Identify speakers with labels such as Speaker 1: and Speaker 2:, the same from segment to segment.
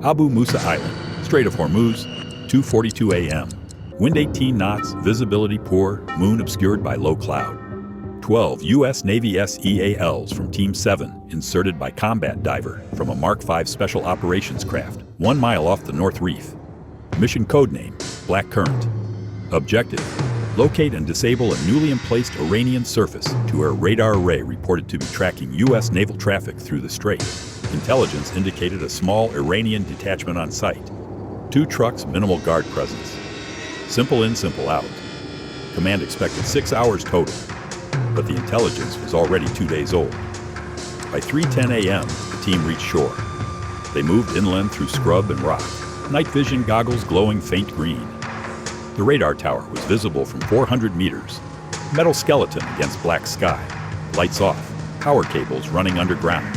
Speaker 1: Abu Musa Island, Strait of Hormuz, 2:42 a.m. Wind 18 knots, visibility poor, moon obscured by low cloud. 12 U.S. Navy SEALs from Team 7 inserted by combat diver from a Mark V Special Operations craft 1 mile off the North Reef. Mission codename, Black Current. Objective, locate and disable a newly emplaced Iranian surface-to-air radar array reported to be tracking U.S. naval traffic through the strait. Intelligence indicated a small Iranian detachment on site. 2 trucks, minimal guard presence. Simple in, simple out. Command expected 6 hours total, but the intelligence was already 2 days old. By 3:10 a.m., the team reached shore. They moved inland through scrub and rock, night vision goggles glowing faint green. The radar tower was visible from 400 meters. Metal skeleton against black sky. Lights off, power cables running underground.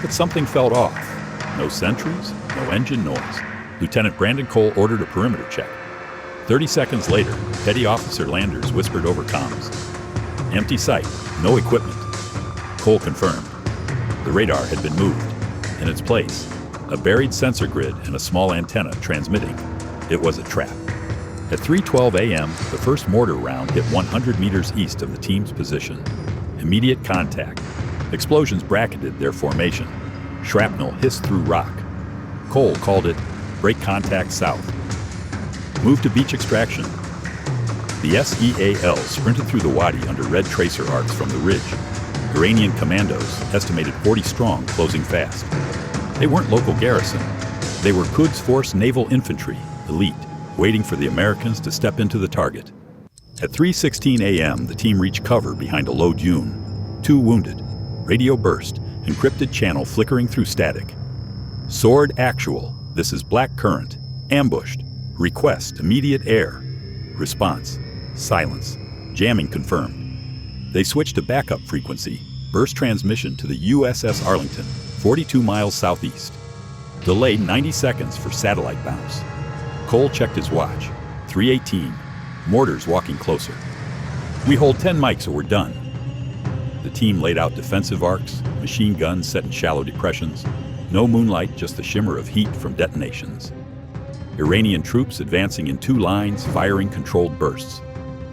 Speaker 1: But something felt off. No sentries, no engine noise. Lieutenant Brandon Cole ordered a perimeter check. 30 seconds later, Petty Officer Landers whispered over comms. Empty site, no equipment. Cole confirmed. The radar had been moved. In its place, a buried sensor grid and a small antenna transmitting. It was a trap. At 3:12 a.m., the first mortar round hit 100 meters east of the team's position. Immediate contact. Explosions bracketed their formation. Shrapnel hissed through rock. Cole called it, break contact south. Move to beach extraction. The SEAL sprinted through the wadi under red tracer arcs from the ridge. Iranian commandos, estimated 40 strong, closing fast. They weren't local garrison. They were Quds Force naval infantry, elite, waiting for the Americans to step into the target. At 3:16 a.m., the team reached cover behind a low dune. 2 wounded. Radio burst, encrypted channel flickering through static. Sword actual. This is Black Current. Ambushed. Request immediate air. Response. Silence. Jamming confirmed. They switched to backup frequency. Burst transmission to the USS Arlington, 42 miles southeast. Delay 90 seconds for satellite bounce. Cole checked his watch. 3:18. Mortars walking closer. We hold 10 mics or we're done. The team laid out defensive arcs, machine guns set in shallow depressions. No moonlight, just the shimmer of heat from detonations. Iranian troops advancing in 2 lines, firing controlled bursts.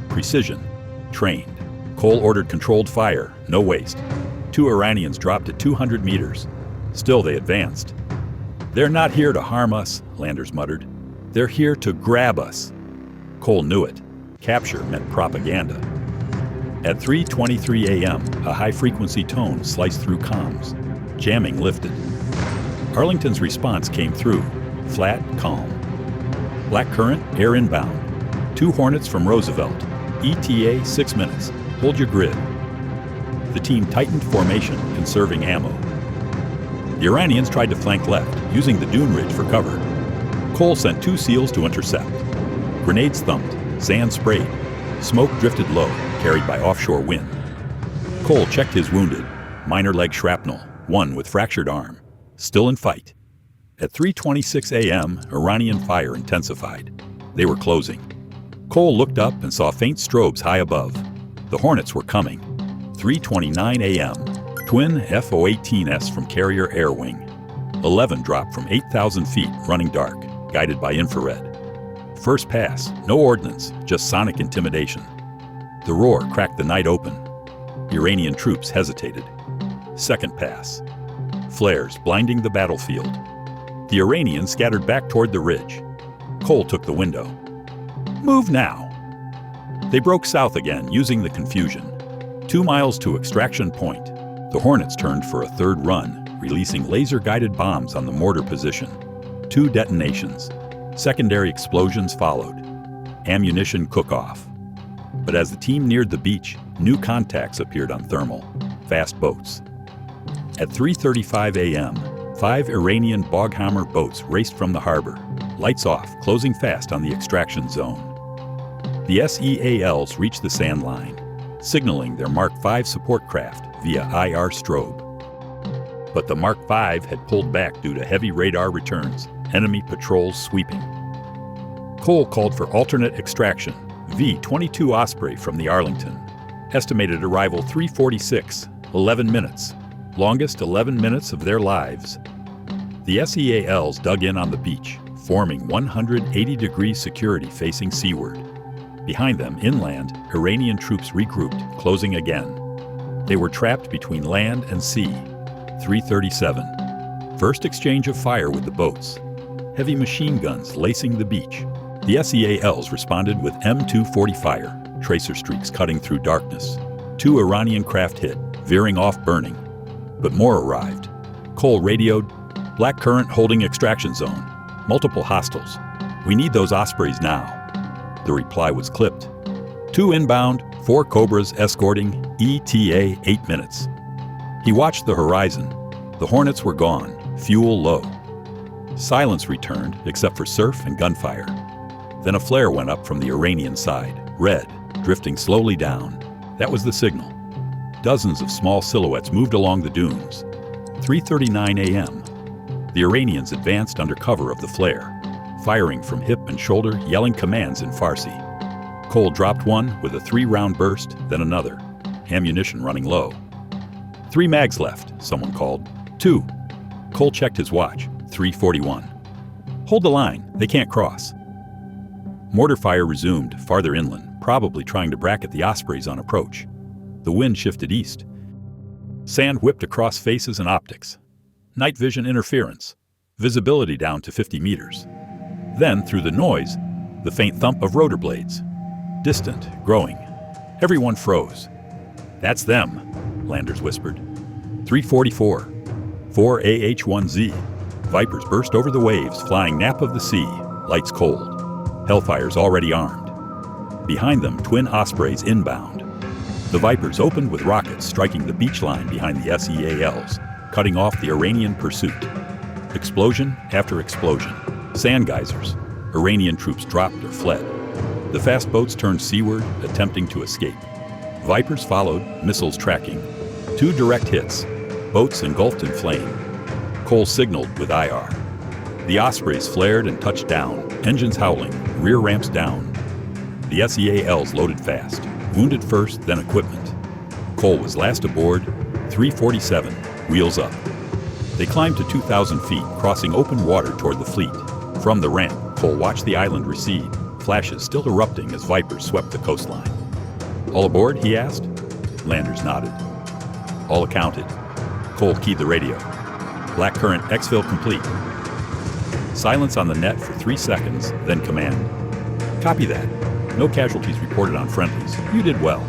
Speaker 1: Precision. Trained. Cole ordered controlled fire, no waste. 2 Iranians dropped at 200 meters. Still they advanced. They're not here to harm us, Landers muttered. They're here to grab us. Cole knew it. Capture meant propaganda. At 3:23 a.m., a high-frequency tone sliced through comms. Jamming lifted. Arlington's response came through. Flat, calm. Black Current, air inbound. 2 Hornets from Roosevelt. ETA 6 minutes. Hold your grid. The team tightened formation, conserving ammo. The Iranians tried to flank left, using the dune ridge for cover. Cole sent 2 SEALs to intercept. Grenades thumped, sand sprayed. Smoke drifted low, carried by offshore wind. Cole checked his wounded. Minor leg shrapnel, 1 with fractured arm. Still in fight. At 3:26 a.m., Iranian fire intensified. They were closing. Cole looked up and saw faint strobes high above. The Hornets were coming. 3:29 a.m. Twin FO-18s from Carrier Air Wing. 11 dropped from 8,000 feet, running dark, guided by infrared. First pass, no ordnance, just sonic intimidation. The roar cracked the night open. Iranian troops hesitated. Second pass. Flares blinding the battlefield. The Iranians scattered back toward the ridge. Cole took the window. Move now. They broke south again, using the confusion. 2 miles to extraction point. The Hornets turned for a third run, releasing laser-guided bombs on the mortar position. 2 detonations. Secondary explosions followed. Ammunition cook-off. But as the team neared the beach, new contacts appeared on thermal. Fast boats. At 3:35 a.m., 5 Iranian Boghammer boats raced from the harbor. Lights off, closing fast on the extraction zone. The SEALs reached the sand line, signaling their Mark V support craft via IR strobe. But the Mark V had pulled back due to heavy radar returns, enemy patrols sweeping. Cole called for alternate extraction, V-22 Osprey from the Arlington. Estimated arrival 3:46, 11 minutes. Longest 11 minutes of their lives. The SEALs dug in on the beach, forming 180-degree security facing seaward. Behind them, inland, Iranian troops regrouped, closing again. They were trapped between land and sea. 3:37. First exchange of fire with the boats. Heavy machine guns lacing the beach. The SEALs responded with M240 fire, tracer streaks cutting through darkness. 2 Iranian craft hit, veering off burning. But more arrived. Cole radioed, "Black current holding extraction zone. Multiple hostiles. We need those Ospreys now." The reply was clipped. 2 inbound, 4 Cobras escorting, ETA 8 minutes. He watched the horizon. The Hornets were gone, fuel low. Silence returned, except for surf and gunfire. Then a flare went up from the Iranian side, red, drifting slowly down. That was the signal. Dozens of small silhouettes moved along the dunes. 3:39 a.m. The Iranians advanced under cover of the flare, firing from hip and shoulder, yelling commands in Farsi. Cole dropped one with a 3-round burst, then another, ammunition running low. 3 mags left, someone called. 2. Cole checked his watch, 3:41. Hold the line, they can't cross. Mortar fire resumed, farther inland, probably trying to bracket the Ospreys on approach. The wind shifted east. Sand whipped across faces and optics. Night vision interference. Visibility down to 50 meters. Then, through the noise, the faint thump of rotor blades. Distant, growing. Everyone froze. "That's them," Landers whispered. 3:44. 4 AH-1Z. Vipers burst over the waves, flying nap of the sea, lights cold. Hellfires already armed. Behind them, twin Ospreys inbound. The Vipers opened with rockets striking the beach line behind the SEALs, cutting off the Iranian pursuit. Explosion after explosion. Sand geysers. Iranian troops dropped or fled. The fast boats turned seaward, attempting to escape. Vipers followed, missiles tracking. 2 direct hits. Boats engulfed in flame. Cole signaled with IR. The Ospreys flared and touched down, engines howling, rear ramps down. The SEALs loaded fast, wounded first, then equipment. Cole was last aboard, 3:47, wheels up. They climbed to 2,000 feet, crossing open water toward the fleet. From the ramp, Cole watched the island recede, flashes still erupting as Vipers swept the coastline. "All aboard?" he asked. Landers nodded. All accounted. Cole keyed the radio. "Black current exfil complete." Silence on the net for 3 seconds, then command. "Copy that. No casualties reported on friendlies. You did well."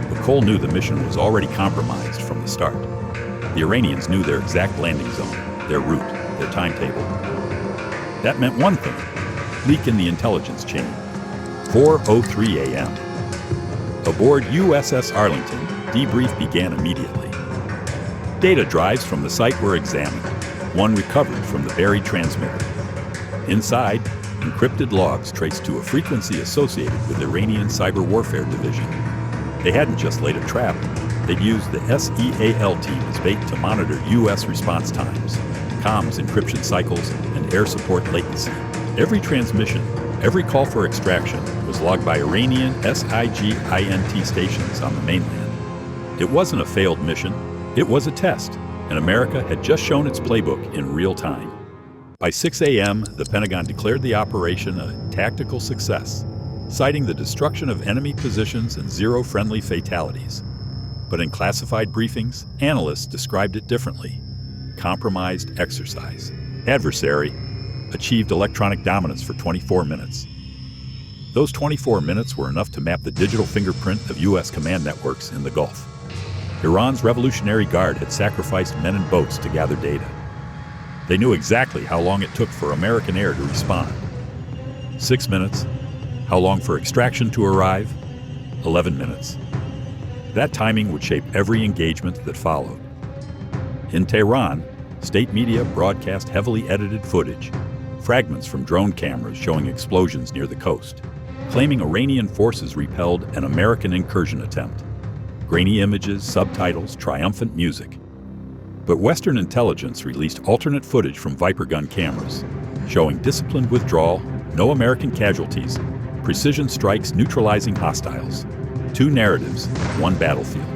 Speaker 1: But Cole knew the mission was already compromised from the start. The Iranians knew their exact landing zone, their route, their timetable. That meant one thing: leak in the intelligence chain. 4:03 a.m. Aboard USS Arlington, debrief began immediately. Data drives from the site were examined, one recovered from the buried transmitter. Inside, encrypted logs traced to a frequency associated with Iranian cyber warfare division. They hadn't just laid a trap, they'd used the SEAL team as bait to monitor U.S. response times, comms encryption cycles, and air support latency. Every transmission, every call for extraction was logged by Iranian SIGINT stations on the mainland. It wasn't a failed mission, it was a test, and America had just shown its playbook in real time. By 6 a.m., the Pentagon declared the operation a tactical success, citing the destruction of enemy positions and 0 friendly fatalities. But in classified briefings, analysts described it differently. Compromised exercise. Adversary achieved electronic dominance for 24 minutes. Those 24 minutes were enough to map the digital fingerprint of U.S. command networks in the Gulf. Iran's Revolutionary Guard had sacrificed men and boats to gather data. They knew exactly how long it took for American air to respond. 6 minutes. How long for extraction to arrive? 11 minutes. That timing would shape every engagement that followed. In Tehran, state media broadcast heavily edited footage, fragments from drone cameras showing explosions near the coast, claiming Iranian forces repelled an American incursion attempt. Grainy images, subtitles, triumphant music. But Western intelligence released alternate footage from Viper gun cameras, showing disciplined withdrawal, no American casualties, precision strikes neutralizing hostiles. 2 narratives, 1 battlefield.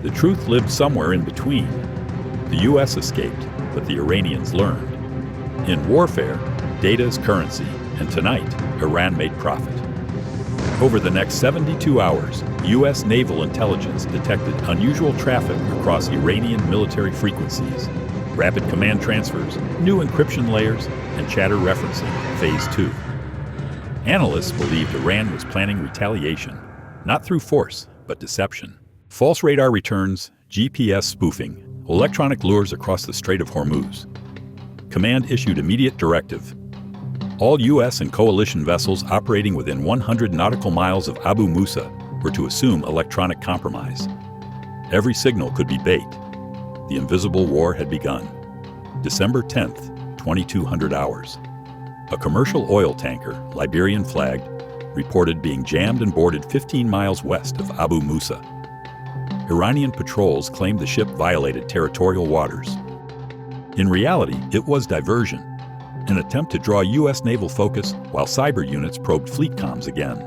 Speaker 1: The truth lived somewhere in between. The U.S. escaped, but the Iranians learned. In warfare, data is currency, and tonight, Iran made profit. Over the next 72 hours, U.S. naval intelligence detected unusual traffic across Iranian military frequencies, rapid command transfers, new encryption layers, and chatter referencing Phase 2. Analysts believed Iran was planning retaliation, not through force, but deception. False radar returns, GPS spoofing, electronic lures across the Strait of Hormuz. Command issued immediate directive. All U.S. and coalition vessels operating within 100 nautical miles of Abu Musa were to assume electronic compromise. Every signal could be bait. The invisible war had begun. December 10th, 2200 hours. A commercial oil tanker, Liberian flagged, reported being jammed and boarded 15 miles west of Abu Musa. Iranian patrols claimed the ship violated territorial waters. In reality, it was diversion, an attempt to draw U.S. naval focus while cyber units probed fleet comms again.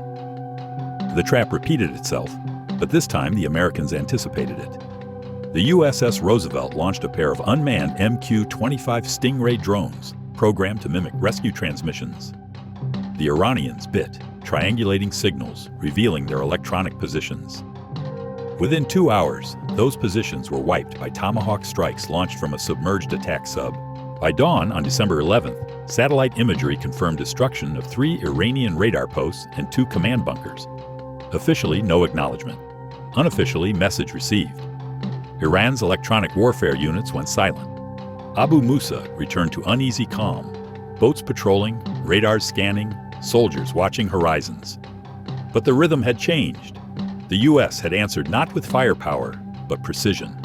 Speaker 1: The trap repeated itself, but this time the Americans anticipated it. The USS Roosevelt launched a pair of unmanned MQ-25 Stingray drones, programmed to mimic rescue transmissions. The Iranians bit, triangulating signals, revealing their electronic positions. Within 2 hours, those positions were wiped by Tomahawk strikes launched from a submerged attack sub. By dawn on December 11th, satellite imagery confirmed destruction of 3 Iranian radar posts and 2 command bunkers. Officially, no acknowledgement. Unofficially, message received. Iran's electronic warfare units went silent. Abu Musa returned to uneasy calm. Boats patrolling, radars scanning, soldiers watching horizons. But the rhythm had changed. The U.S. had answered not with firepower, but precision.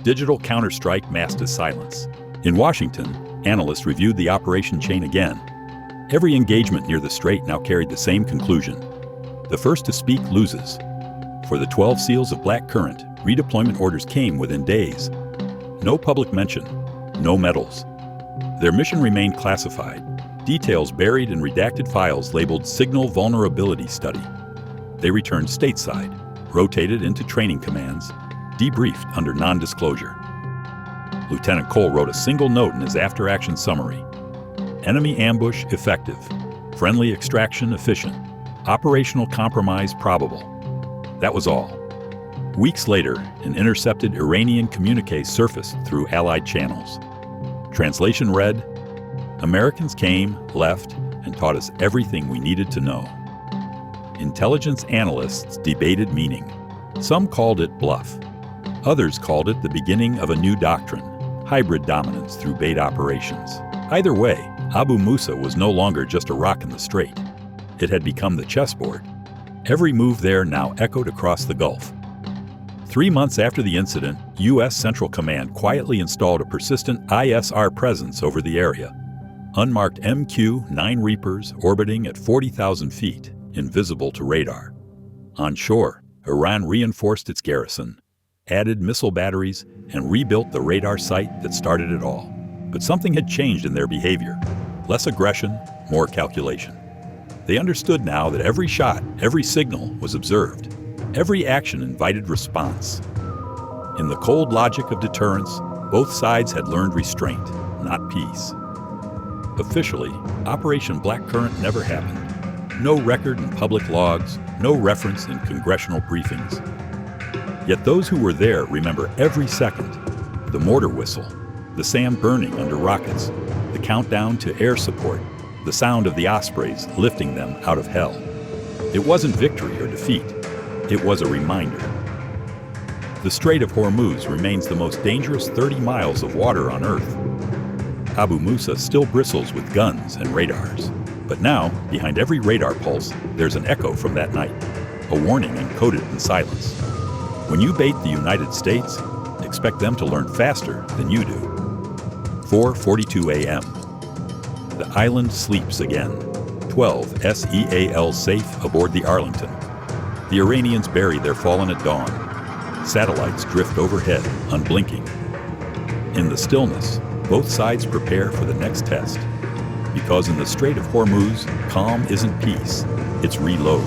Speaker 1: Digital counterstrike masked as silence. In Washington, analysts reviewed the operation chain again. Every engagement near the strait now carried the same conclusion. The first to speak loses. For the 12 SEALs of Black Current, redeployment orders came within days. No public mention, no medals. Their mission remained classified, details buried in redacted files labeled Signal Vulnerability Study. They returned stateside, rotated into training commands, debriefed under non-disclosure. Lieutenant Cole wrote a single note in his after-action summary. Enemy ambush effective. Friendly extraction efficient. Operational compromise probable. That was all. Weeks later, an intercepted Iranian communique surfaced through Allied channels. Translation read, "Americans came, left, and taught us everything we needed to know." Intelligence analysts debated meaning. Some called it bluff. Others called it the beginning of a new doctrine, hybrid dominance through bait operations. Either way, Abu Musa was no longer just a rock in the strait. It had become the chessboard. Every move there now echoed across the Gulf. 3 months after the incident, U.S. Central Command quietly installed a persistent ISR presence over the area. Unmarked MQ-9 Reapers orbiting at 40,000 feet, invisible to radar. On shore, Iran reinforced its garrison, added missile batteries, and rebuilt the radar site that started it all. But something had changed in their behavior. Less aggression, more calculation. They understood now that every shot, every signal was observed. Every action invited response. In the cold logic of deterrence, both sides had learned restraint, not peace. Officially, Operation Blackcurrant never happened. No record in public logs, no reference in congressional briefings. Yet those who were there remember every second. The mortar whistle, the sand burning under rockets, the countdown to air support, the sound of the Ospreys lifting them out of hell. It wasn't victory or defeat. It was a reminder. The Strait of Hormuz remains the most dangerous 30 miles of water on Earth. Abu Musa still bristles with guns and radars. But now, behind every radar pulse, there's an echo from that night, a warning encoded in silence. When you bait the United States, expect them to learn faster than you do. 4:42 a.m. The island sleeps again. 12 SEAL safe aboard the Arlington. The Iranians bury their fallen at dawn. Satellites drift overhead, unblinking. In the stillness, both sides prepare for the next test. Because in the Strait of Hormuz, calm isn't peace, it's reload.